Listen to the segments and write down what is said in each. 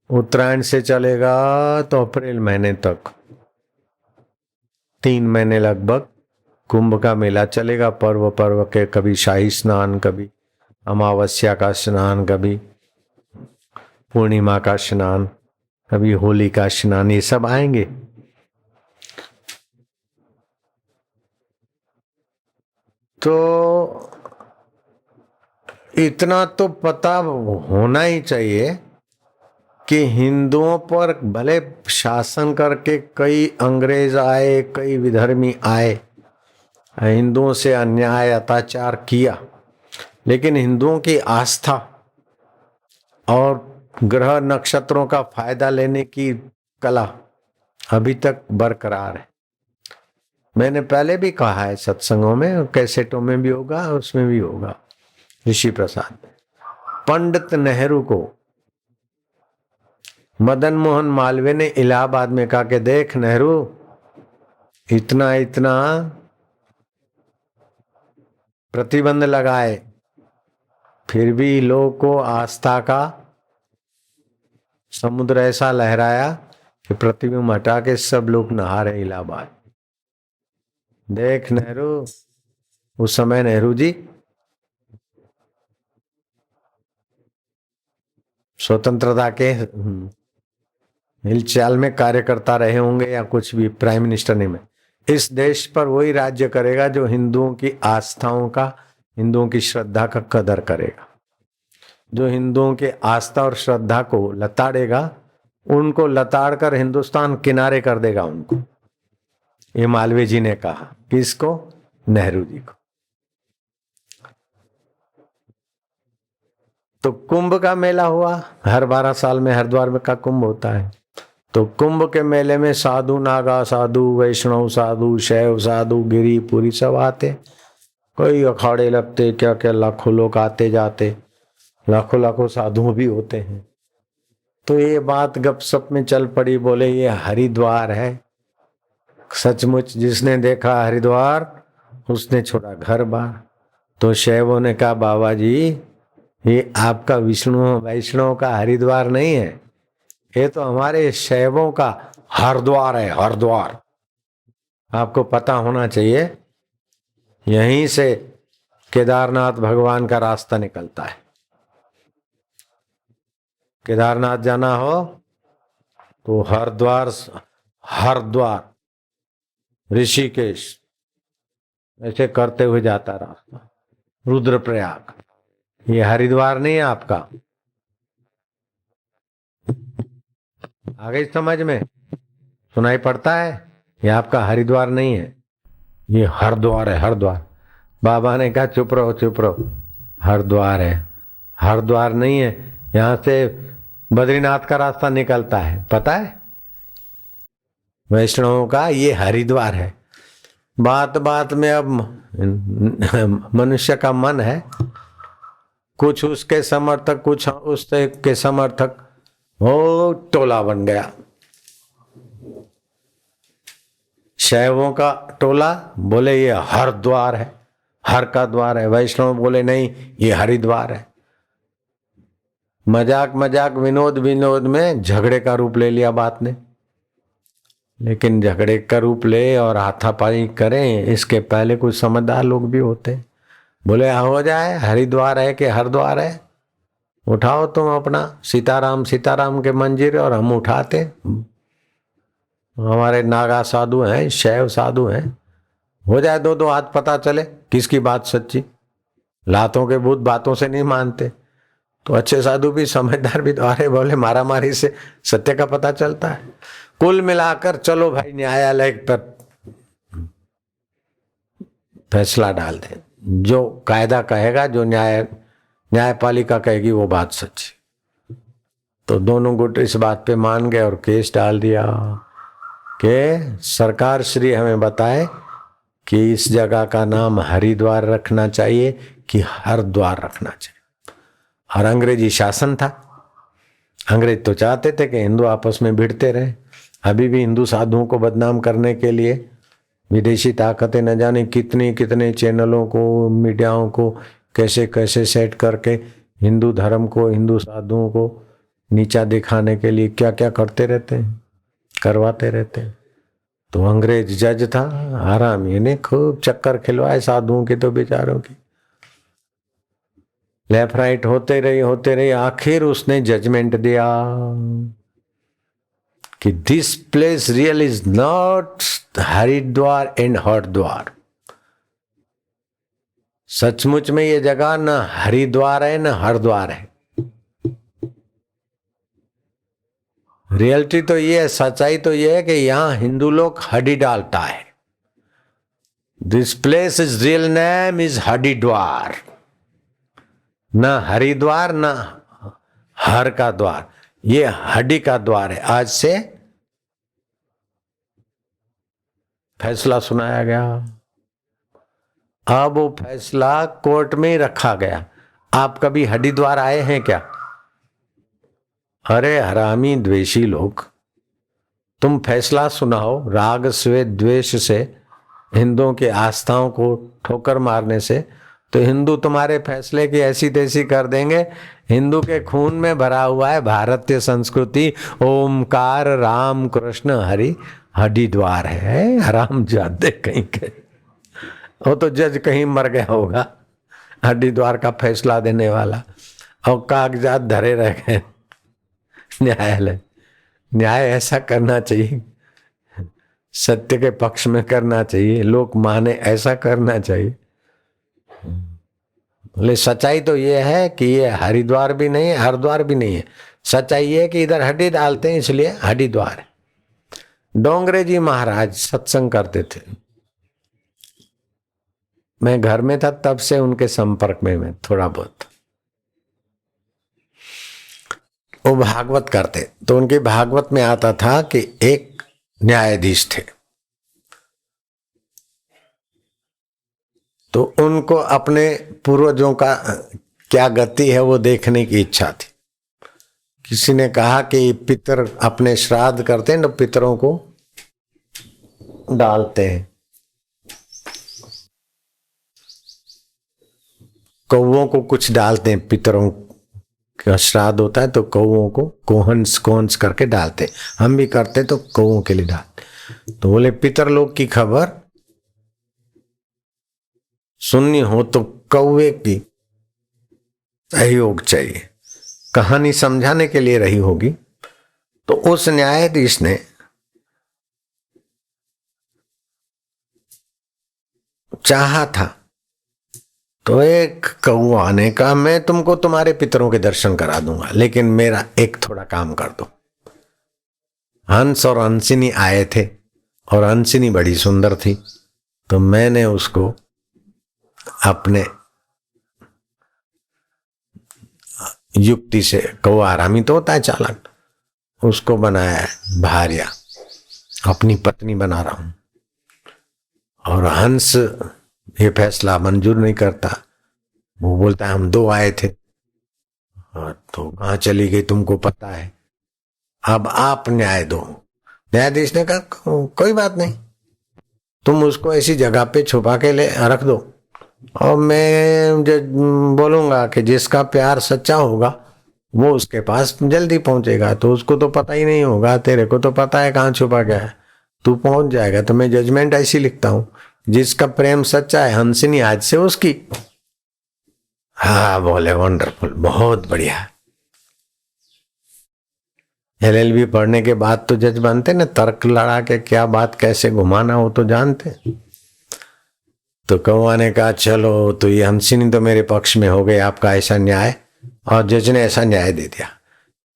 उत्तरायण से चलेगा तो अप्रैल महीने तक 3 महीने लगभग कुंभ का मेला चलेगा। पर्व पर्व के, कभी शाही स्नान, कभी अमावस्या का स्नान, कभी पूर्णिमा का स्नान, कभी होली का स्नान, ये सब आएंगे। तो इतना तो पता होना ही चाहिए कि हिंदुओं पर भले शासन करके कई अंग्रेज आए, कई विधर्मी आए, हिंदुओं से अन्याय अत्याचार किया, लेकिन हिंदुओं की आस्था और ग्रह नक्षत्रों का फायदा लेने की कला अभी तक बरकरार है। मैंने पहले भी कहा है सत्संगों में, कैसेटों में भी होगा, उसमें भी होगा। ऋषि प्रसाद पंडित नेहरू को मदन मोहन मालवीय ने इलाहाबाद में कहा कि देख नेहरू, इतना इतना प्रतिबंध लगाए, फिर भी लोगों को आस्था का समुद्र ऐसा लहराया कि प्रतिबिंब हटा के सब लोग नहा रहे इलाहाबाद। देख नेहरू, उस समय नेहरू जी स्वतंत्रता के हिलचाल में कार्यकर्ता रहे होंगे या कुछ भी, प्राइम मिनिस्टर नहीं। में इस देश पर वही राज्य करेगा जो हिंदुओं की आस्थाओं का, हिंदुओं की श्रद्धा का कदर करेगा। जो हिंदुओं के आस्था और श्रद्धा को लताड़ेगा, उनको लताड़ कर हिंदुस्तान किनारे कर देगा उनको। ये मालवीय जी ने कहा। किसको? नेहरू जी को। तो कुंभ का मेला हुआ, हर 12 साल में हरिद्वार में का कुंभ होता है। तो कुंभ के मेले में साधु, नागा साधु, वैष्णव साधु, शैव साधु, गिरी पुरी सब आते। कोई अखाड़े लगते, क्या क्या लाखों लोग आते जाते, लाखों लाखों साधु भी होते हैं। तो ये बात गपशप में चल पड़ी, बोले ये हरिद्वार है। सचमुच जिसने देखा हरिद्वार, उसने छोड़ा घर बार। तो शैवों ने कहा बाबा जी, ये आपका विष्णु वैष्णव का हरिद्वार नहीं है, ये तो हमारे शैवों का हरिद्वार है, हरिद्वार। आपको पता होना चाहिए, यहीं से केदारनाथ भगवान का रास्ता निकलता है। केदारनाथ जाना हो तो हरिद्वार, हरिद्वार, ऋषिकेश ऐसे करते हुए जाता रास्ता, रुद्रप्रयाग। ये हरिद्वार नहीं है आपका। आ गई समझ में? सुनाई पड़ता है? ये आपका हरिद्वार नहीं है, ये हरिद्वार है, हरिद्वार। बाबा ने कहा चुप रहो चुप रहो, हरिद्वार है, हरिद्वार नहीं है। यहां से बद्रीनाथ का रास्ता निकलता है, पता है? वैष्णवों का ये हरिद्वार है। बात बात में अब मनुष्य का मन है, कुछ उसके समर्थक, कुछ उसके समर्थक, वो टोला बन गया। शैवों का टोला बोले ये हरिद्वार है, हर का द्वार है। वैष्णव बोले नहीं, ये हरिद्वार है। मजाक मजाक, विनोद विनोद में झगड़े का रूप ले लिया बात ने। लेकिन झगड़े का रूप ले और हाथापाई करें, इसके पहले कुछ समझदार लोग भी होते। बोले हो जाए, हरिद्वार है कि हरिद्वार है, उठाओ तुम अपना सीताराम सीताराम के मंजीरे, और हम उठाते। हमारे नागा साधु हैं, शैव साधु हैं, हो जाए दो दो हाथ, पता चले किसकी बात सच्ची। लातों के भूत बातों से नहीं मानते। तो अच्छे साधु भी, समझदार भी, द्वारे बोले मारा मारी से सत्य का पता चलता है। कुल मिलाकर चलो भाई, न्यायालय पर फैसला डाल दे, जो कायदा कहेगा, जो न्यायपालिका कहेगी वो बात सच्ची। तो दोनों गुट इस बात पे मान गए और केस डाल दिया कि सरकार श्री हमें बताए कि इस जगह का नाम हरिद्वार रखना चाहिए कि हरिद्वार रखना चाहिए। और अंग्रेजी शासन था, अंग्रेज तो चाहते थे कि हिंदू आपस में भिड़ते रहे। अभी भी हिंदू साधुओं को बदनाम करने के लिए विदेशी ताकतें न जाने कितने कितने चैनलों को, मीडियाओं को कैसे कैसे सेट करके हिंदू धर्म को, हिंदू साधुओं को नीचा दिखाने के लिए क्या क्या करते रहते हैं, करवाते रहते हैं। तो अंग्रेज जज था, हरामी ने खूब चक्कर खिलवाए साधुओं के तो बेचारों की। लेफ्ट राइट होते रही, आखिर उसने जजमेंट दिया कि this place real is not Haridwar and Haridwar. सचमुच में ये जगह न हरिद्वार है न हरिद्वार है। रियलिटी तो ये है, सच्चाई तो ये है कि यहां हिंदू लोग हड्डी डालता है। This place is real name is Haridwar, न हरिद्वार न हर का द्वार, ये हड्डी का द्वार है। आज से फैसला सुनाया गया। अब वो फैसला कोर्ट में ही रखा गया। आप कभी हरिद्वार आए हैं क्या? अरे हरामी द्वेषी लोग, तुम फैसला सुनाओ राग से द्वेष से हिंदुओं की आस्थाओं को ठोकर मारने से, तो हिंदू तुम्हारे फैसले की ऐसी तैसी कर देंगे। हिंदू के खून में भरा हुआ है भारतीय संस्कृति, ओमकार राम कृष्ण हरि हरिद्वार है। हराम जादे कहीं के, वो तो जज कहीं मर गया होगा हरिद्वार का फैसला देने वाला, और कागजात धरे रह गए न्यायालय। न्याय ऐसा करना चाहिए, सत्य के पक्ष में करना चाहिए, लोग माने ऐसा करना चाहिए। बोले सच्चाई तो ये है कि ये हरिद्वार भी नहीं है हरिद्वार भी नहीं है। सच्चाई ये है कि इधर हड्डी डालते हैं इसलिए हरिद्वार है। डोंगरे जी महाराज सत्संग करते थे, मैं घर में था तब से उनके संपर्क में मैं थोड़ा बहुत। वो भागवत करते, तो उनके भागवत में आता था कि एक न्यायाधीश थे, तो उनको अपने पूर्वजों का क्या गति है वो देखने की इच्छा थी। किसी ने कहा कि पितर अपने श्राद्ध करते हैं तो पितरों को डालते हैं, कौवों को कुछ डालते हैं। पितरों का श्राद्ध होता है तो कौवों को कोहंस कोहंस करके डालते, हम भी करते तो कौवों के लिए डालते। तो बोले पितर लोग की खबर सुननी हो तो कौवे की सहयोग चाहिए, कहानी समझाने के लिए रही होगी। तो उस न्यायाधीश ने चाहा था, तो एक कौवा ने कहा मैं तुमको तुम्हारे पितरों के दर्शन करा दूंगा, लेकिन मेरा एक थोड़ा काम कर दो। हंस और हंसिनी आए थे और हंसिनी बड़ी सुंदर थी, तो मैंने उसको अपने युक्ति से, कौवा आरामी तो होता है चालाक, उसको बनाया है भार्या, अपनी पत्नी बना रहा हूं। और हंस ये फैसला मंजूर नहीं करता, वो बोलता है हम दो आए थे। तो कहां चली गई तुमको पता है, अब आप न्याय दो। न्यायाधीश ने कहा कोई बात नहीं, तुम उसको ऐसी जगह पे छुपा के ले रख दो, और मैं बोलूंगा कि जिसका प्यार सच्चा होगा वो उसके पास जल्दी पहुंचेगा। तो उसको तो पता ही नहीं होगा, तेरे को तो पता है कहाँ छुपा गया है, तू पहुंच जाएगा। तो मैं जजमेंट ऐसी लिखता हूं, जिसका प्रेम सच्चा है हंसिनी आज से उसकी। हाँ बोले वंडरफुल, बहुत बढ़िया। LLB पढ़ने के बाद तो जज बनते ना, तर्क लड़ा के क्या बात कैसे घुमाना हो तो जानते। तो कौवा ने कहा चलो, तो ये हंसिनी तो मेरे पक्ष में हो गए, आपका ऐसा न्याय, और जज ने ऐसा न्याय दे दिया।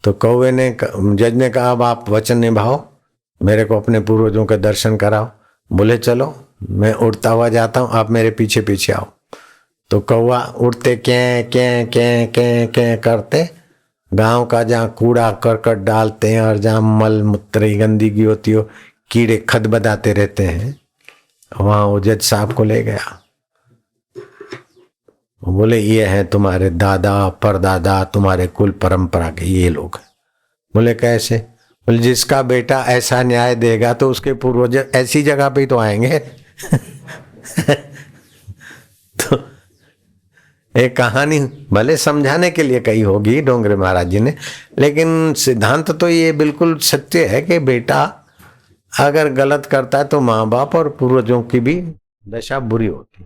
तो कौवे ने, जज ने कहा अब आप वचन निभाओ, मेरे को अपने पूर्वजों के दर्शन कराओ। बोले चलो मैं उड़ता हुआ जाता हूँ, आप मेरे पीछे पीछे आओ। तो कौवा उड़ते कैं कैं कैं कैं कैं करते गांव का जहाँ कूड़ा करकट डालते हैं और जहाँ मल मूत्र गंदगी होती हो, कीड़े खदबदाते रहते हैं, वहां वो जज साहब को ले गया। वो बोले ये है तुम्हारे दादा परदादा, तुम्हारे कुल परंपरा के ये लोग। बोले कैसे? बोले जिसका बेटा ऐसा न्याय देगा तो उसके पूर्वज ऐसी जगह पे ही तो आएंगे। तो एक कहानी भले समझाने के लिए कही होगी डोंगरे महाराज जी ने, लेकिन सिद्धांत तो ये बिल्कुल सत्य है कि बेटा अगर गलत करता है तो माँ बाप और पूर्वजों की भी दशा बुरी होती।